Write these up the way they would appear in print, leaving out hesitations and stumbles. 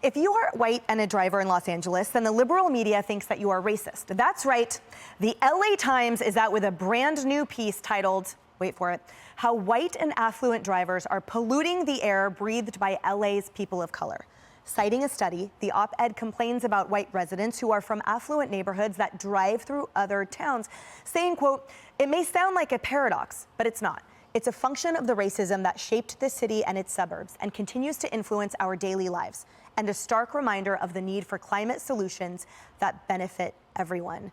If you are white and a driver in Los Angeles, then the liberal media thinks that you are racist. That's right. The LA Times is out with a brand new piece titled, wait for it, How White and Affluent Drivers Are Polluting the Air Breathed by LA's People of Color. Citing a study, the op-ed complains about white residents who are from affluent neighborhoods that drive through other towns, saying, quote, "It may sound like a paradox, but it's not. It's a function of the racism that shaped this city and its suburbs and continues to influence our daily lives, and a stark reminder of the need for climate solutions that benefit everyone."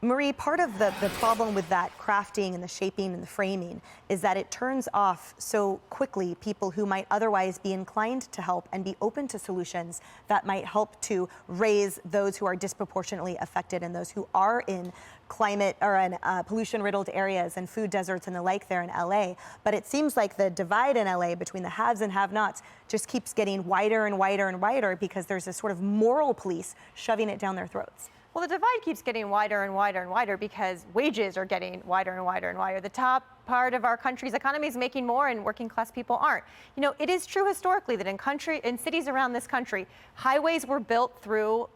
Marie, part of the problem with that crafting and the shaping and the framing is that it turns off so quickly people who might otherwise be inclined to help and be open to solutions that might help to raise those who are disproportionately affected and those who are in climate or in pollution-riddled areas and food deserts and the like there in LA. But it seems like the divide in LA between the haves and have-nots just keeps getting wider and wider and wider because there's this sort of moral police shoving it down their throats. Well, the divide keeps getting wider and wider and wider because wages are getting wider and wider and wider. The top part of our country's economy is making more and working class people aren't. You know, it is true historically that in cities around this country, highways were built through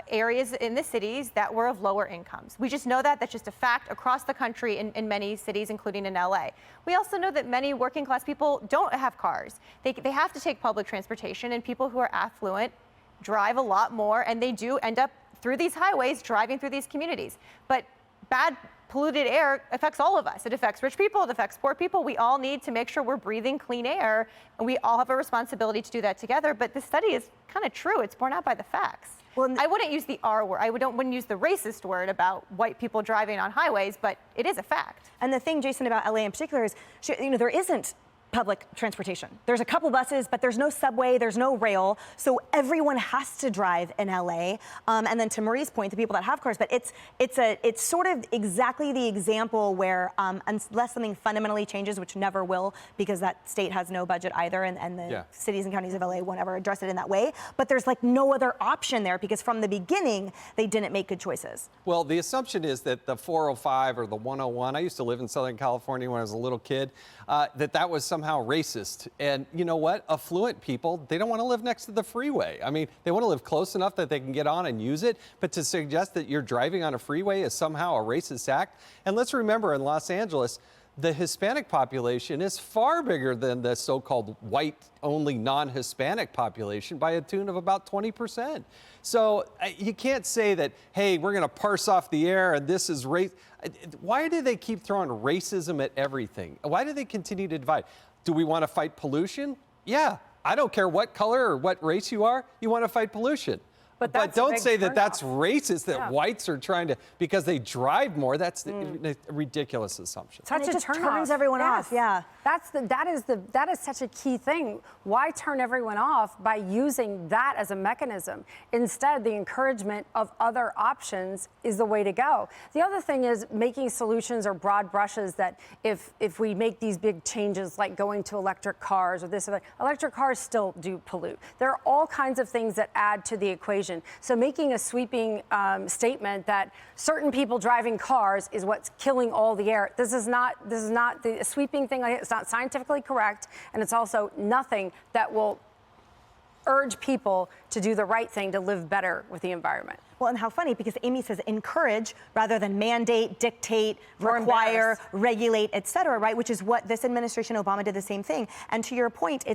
areas in the cities that were of lower incomes. We just know that. That's just a fact across the country in many cities, including in LA. We also know that many working class people don't have cars. They have to take public transportation, and people who are affluent drive a lot more, and they do end up through these highways, driving through these communities. But bad polluted air affects all of us. It affects rich people, it affects poor people. We all need to make sure we're breathing clean air, and we all have a responsibility to do that together. But this study is kind of true. It's borne out by the facts. Well, I wouldn't use the R word. I wouldn't use the racist word about white people driving on highways, but it is a fact. And the thing, Jason, about LA in particular is, there isn't public transportation. There's a couple buses, but there's no subway, there's no rail, so everyone has to drive in LA. And then to Marie's point, the people that have cars, but it's sort of exactly the example where unless something fundamentally changes, which never will, because that state has no budget either, and the cities and counties of LA won't ever address it in that way. But there's like no other option there because from the beginning they didn't make good choices. Well, the assumption is that the 405 or the 101, I used to live in Southern California when I was a little kid, that was somehow racist. And you know what? Affluent people, they don't want to live next to the freeway. I mean, they want to live close enough that they can get on and use it. But to suggest that you're driving on a freeway is somehow a racist act. And let's remember, in Los Angeles, the Hispanic population is far bigger than the so-called white-only non-Hispanic population by a tune of about 20%. So you can't say that, hey, we're going to parse off the air and this is race. Why do they keep throwing racism at everything? Why do they continue to divide? Do we want to fight pollution? Yeah, I don't care what color or what race you are, you want to fight pollution. But don't say that that's racist, that whites are trying to, because they drive more. That's a ridiculous assumption. It just turns everyone off. Yeah. That is such a key thing. Why turn everyone off by using that as a mechanism? Instead, the encouragement of other options is the way to go. The other thing is making solutions or broad brushes that if we make these big changes like going to electric cars or this or that, electric cars still do pollute. There are all kinds of things that add to the equation. So making a sweeping statement that certain people driving cars is what's killing all the air. This is not the sweeping thing. It's not scientifically correct, and it's also nothing that will urge people to do the right thing to live better with the environment. Well, and how funny, because Amy says encourage rather than mandate, dictate, require, regulate, et cetera, right? Which is what this administration, Obama, did the same thing. And to your point,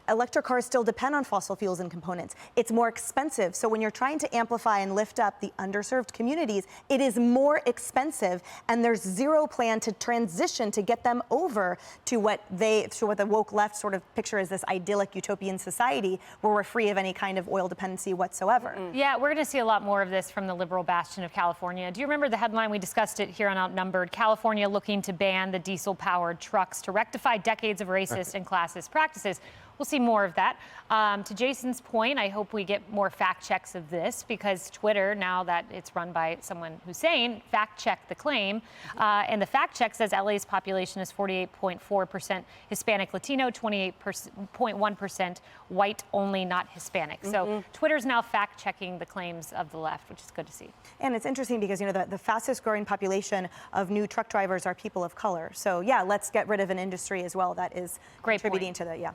electric cars still depend on fossil fuels and components. It's more expensive. So when you're trying to amplify and lift up the underserved communities, it is more expensive, and there's zero plan to transition to get them over to what the woke left sort of picture as this idyllic utopian society where we're free of any kind of oil dependency whatsoever. Yeah, we're going to see a lot more of this from the liberal bastion of California. Do you remember the headline? We discussed it here on Outnumbered. California looking to ban the diesel-powered trucks to rectify decades of racist and classist practices. We'll see more of that. To Jason's point, I hope we get more fact checks of this, because Twitter, now that it's run by someone who's saying fact check the claim, and the fact check says LA's population is 48.4% Hispanic Latino, 28.1% white only, not Hispanic. So Twitter's now fact checking the claims of the left, which is good to see. And it's interesting because, the fastest growing population of new truck drivers are people of color. So yeah, let's get rid of an industry as well that is contributing to the,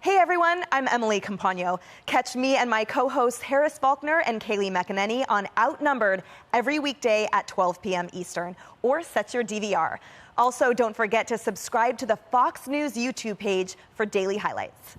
Hey everyone, I'm Emily Campagno. Catch me and my co-hosts Harris Faulkner and Kaylee McEnany on Outnumbered every weekday at 12 p.m. Eastern, or set your DVR. Also, don't forget to subscribe to the Fox News YouTube page for daily highlights.